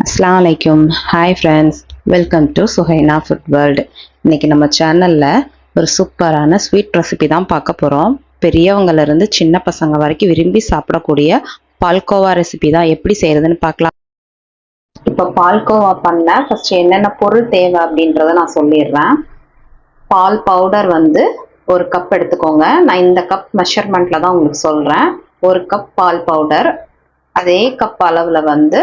அஸ்ஸலாமு அலைக்கும். Hi friends, welcome to Suhaina food world. இன்னைக்கு நம்ம சேனலில் ஒரு சூப்பரான ஸ்வீட் ரெசிபி தான் பார்க்க போகிறோம். பெரியவங்கலேருந்து சின்ன பசங்க வரைக்கும் விரும்பி சாப்பிடக்கூடிய பால்கோவா ரெசிபி தான். எப்படி செய்கிறதுன்னு பார்க்கலாம். இப்போ பால்கோவா பண்ண ஃபஸ்ட்டு என்னென்ன பொருள் தேவை அப்படின்றத நான் சொல்லிடுறேன். பால் பவுடர் வந்து ஒரு கப் எடுத்துக்கோங்க. நான் இந்த கப் மெஷர்மெண்ட்டில் தான் உங்களுக்கு சொல்கிறேன். ஒரு கப் பால் பவுடர், அதே கப் அளவில் வந்து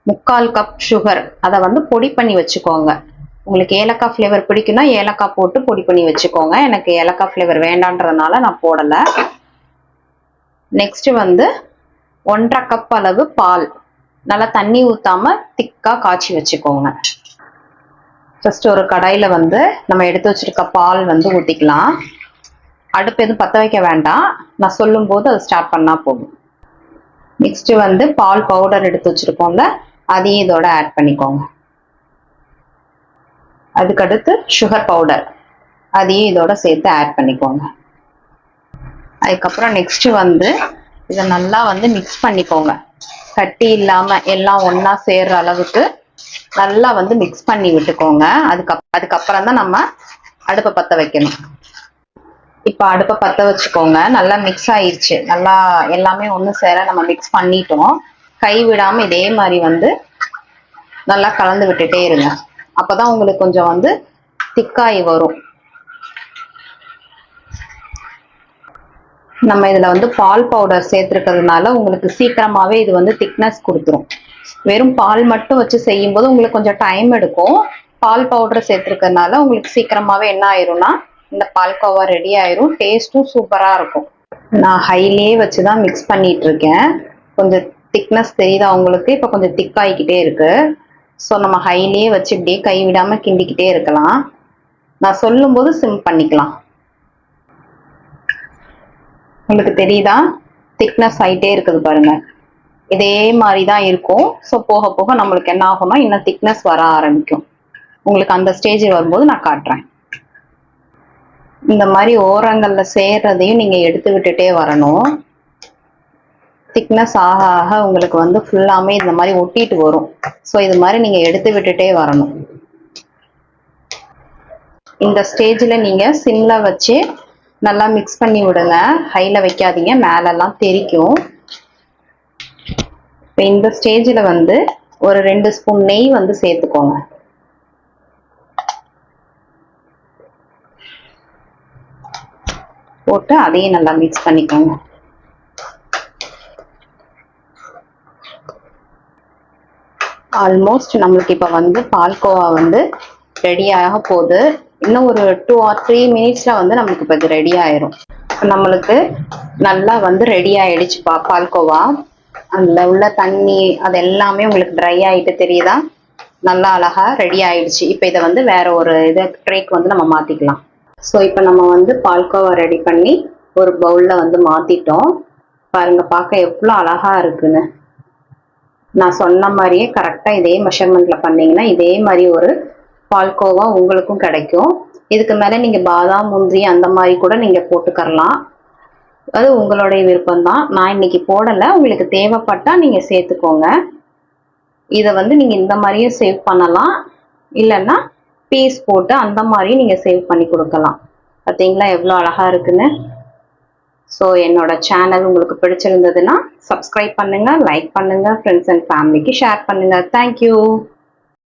3/4 கப் சுகர், அதை வந்து பொடி பண்ணி வச்சுக்கோங்க. உங்களுக்கு ஏலக்காய் ஃப்ளேவர் பிடிக்குன்னா ஏலக்காய் போட்டு பொடி பண்ணி வச்சுக்கோங்க. எனக்கு ஏலக்காய் ஃப்ளேவர் வேண்டான்றதுனால நான் போடலை. நெக்ஸ்ட் வந்து 1/2 கப் அளவு பால், நல்லா தண்ணி ஊற்றாம திக்காக காய்ச்சி வச்சுக்கோங்க. ஃபர்ஸ்ட் ஒரு கடாயில் வந்து நம்ம எடுத்து வச்சிருக்க பால் வந்து ஊற்றிக்கலாம். அடுப்பு எதுவும் பற்ற வைக்க வேண்டாம், நான் சொல்லும்போது அது ஸ்டார்ட் பண்ணால் போதும். நெக்ஸ்ட் வந்து பால் பவுடர் எடுத்து வச்சிருக்கோம்ல, அதையும் இதோட ஆட் பண்ணிக்கோங்க. அதுக்கடுத்து சுகர் பவுடர், அதையும் இதோட சேர்த்து ஆட் பண்ணிக்கோங்க. அதுக்கப்புறம் நெக்ஸ்ட் வந்து இதை நல்லா வந்து மிக்ஸ் பண்ணிக்கோங்க. கட்டி இல்லாம எல்லாம் ஒன்னா சேர்ற அளவுக்கு நல்லா வந்து மிக்ஸ் பண்ணி விட்டுக்கோங்க. அதுக்கப்புறம் தான் நம்ம அடுப்பை பற்ற வைக்கணும். இப்போ அடுப்பை பற்ற வச்சுக்கோங்க. நல்லா மிக்ஸ் ஆயிடுச்சு. நல்லா எல்லாமே ஒன்று சேர நம்ம மிக்ஸ் பண்ணிட்டோம். கை விடாம இதே மாதிரி வந்து நல்லா கலந்து விட்டுட்டே இருங்க. அப்பதான் உங்களுக்கு கொஞ்சம் வந்து திக்காய் வரும். நம்ம இதுல வந்து பால் பவுடர் சேர்த்துருக்கிறதுனால உங்களுக்கு சீக்கிரமாவே இது வந்து திக்னஸ் கொடுத்துரும். வெறும் பால் மட்டும் வச்சு செய்யும் போது உங்களுக்கு கொஞ்சம் டைம் எடுக்கும். பால் பவுடர் சேர்த்துருக்கிறதுனால உங்களுக்கு சீக்கிரமாவே என்ன ஆயிரும்னா இந்த பால்கோவா ரெடி ஆயிரும். டேஸ்ட்டும் சூப்பரா இருக்கும். நான் ஹைலியே வச்சுதான் மிக்ஸ் பண்ணிட்டு இருக்கேன். கொஞ்சம் திக்னஸ் தெரியுதா உங்களுக்கு? இப்போ கொஞ்சம் திக்காயிக்கிட்டே இருக்கு. ஸோ நம்ம ஹைலியே வச்சு இப்படியே கை விடாம கிண்டிக்கிட்டே இருக்கலாம். நான் சொல்லும் போது சிம் பண்ணிக்கலாம். உங்களுக்கு தெரியுதா? திக்னஸ் ஆயிட்டே இருக்குது பாருங்க. இதே மாதிரி தான் இருக்கும். ஸோ போக போக நம்மளுக்கு என்ன ஆகும்னா இன்னும் திக்னஸ் வர ஆரம்பிக்கும். உங்களுக்கு அந்த ஸ்டேஜ் வரும்போது நான் காட்டுறேன். இந்த மாதிரி ஓரங்கள்ல சேர்றதையும் நீங்க எடுத்து விட்டுட்டே வரணும். திக்னஸ் ஆக ஆக உங்களுக்கு வந்து ஃபுல்லாமே இந்த மாதிரி ஒட்டிட்டு வரும். ஸோ இது மாதிரி நீங்க எடுத்து விட்டுட்டே வரணும். இந்த ஸ்டேஜில் நீங்க சிம்ல வச்சு நல்லா மிக்ஸ் பண்ணி விடுங்க. ஹைல வைக்காதீங்க, மேலெல்லாம் தெரிக்கும். இப்போ இந்த ஸ்டேஜில் வந்து ஒரு 2 ஸ்பூன் நெய் வந்து சேர்த்துக்கோங்க. போட்டு அதையும் நல்லா மிக்ஸ் பண்ணிக்கோங்க. ஆல்மோஸ்ட் நம்மளுக்கு இப்போ வந்து பால்கோவா வந்து ரெடி ஆக போகுது. இன்னும் ஒரு 2 or 3 மினிட்ஸ்ல வந்து நம்மளுக்கு இப்போ இது ரெடி ஆயிரும். நம்மளுக்கு நல்லா வந்து ரெடி ஆயிடுச்சு பால்கோவா. அதில் உள்ள தண்ணி அது எல்லாமே உங்களுக்கு ட்ரை ஆகிட்டு தெரியுதா? நல்லா அழகா ரெடி ஆயிடுச்சு. இப்போ இதை வந்து வேற ஒரு ட்ரேக்கு வந்து நம்ம மாத்திக்கலாம். ஸோ இப்போ நம்ம வந்து பால்கோவா ரெடி பண்ணி ஒரு பவுல்ல வந்து மாத்திட்டோம். பாருங்க, பார்க்க எவ்வளோ அழகா இருக்குன்னு. நான் சொன்ன மாதிரியே கரெக்டா இதே மெஷர்மெண்ட்ல பண்ணீங்கன்னா இதே மாதிரி ஒரு பால்கோவா உங்களுக்கும் கிடைக்கும். இதுக்கு மேல நீங்க பாதாம், முந்திரி அந்த மாதிரி கூட நீங்க போட்டுக்கரலாம். அது உங்களுடைய விருப்பம் தான். நான் இன்னைக்கு போடலை. உங்களுக்கு தேவைப்பட்டா நீங்க சேர்த்துக்கோங்க. இதை வந்து நீங்க இந்த மாதிரியே சேவ் பண்ணலாம். இல்லைன்னா பீஸ் போட்டு அந்த மாதிரியும் நீங்க சேவ் பண்ணி கொடுக்கலாம். பார்த்தீங்களா எவ்வளோ அழகா இருக்குன்னு? ஸோ என்னோட சேனல் உங்களுக்கு பிடிச்சிருந்ததுன்னா சப்ஸ்கிரைப் பண்ணுங்க, லைக் பண்ணுங்க, ஃப்ரெண்ட்ஸ் அண்ட் ஃபேமிலிக்கு ஷேர் பண்ணுங்க. தேங்க்யூ.